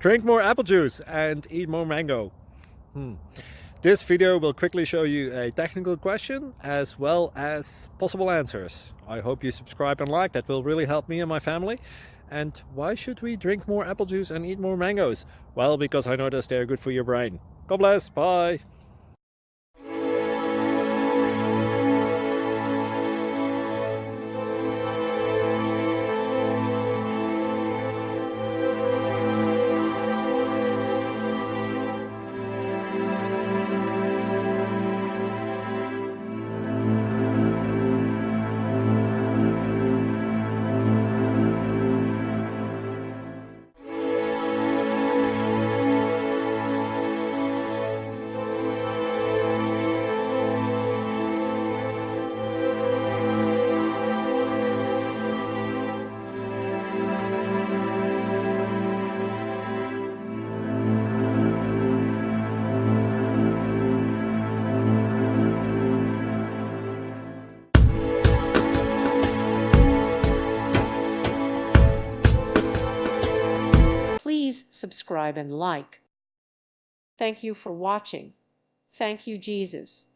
Drink more apple juice and eat more mango. This video will quickly show you a technical question as well as possible answers. I hope you subscribe and like, that will really help me and my family. And why should we drink more apple juice and eat more mangoes? Well, because I noticed they're good for your brain. God bless, bye! Please subscribe and like. Thank you for watching. Thank you, Jesus.